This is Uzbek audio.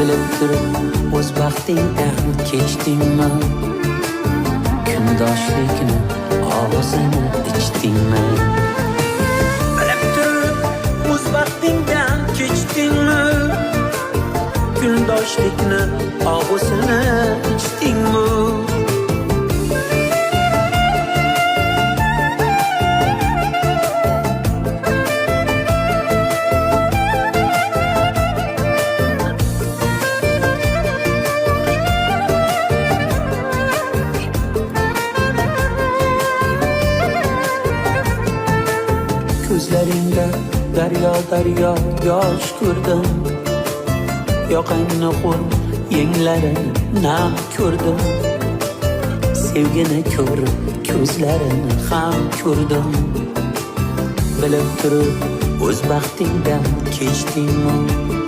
bilib turib o'z baxtingdan kechdingmi? Kundoshlikni og'zini ichdingmi? Bilib turib o'z baxtingdan kechdingmi? Kundoshlikni og'zini ichdingmi? Ko'zlaringda daryo yosh ko'rdim, yoqangni qo'l yenglarini nam ko'rdim. Sevgini ko'rib ko'zlarini ham ko'rdim. Bilib turib o'z baxtingdan kechdingmi?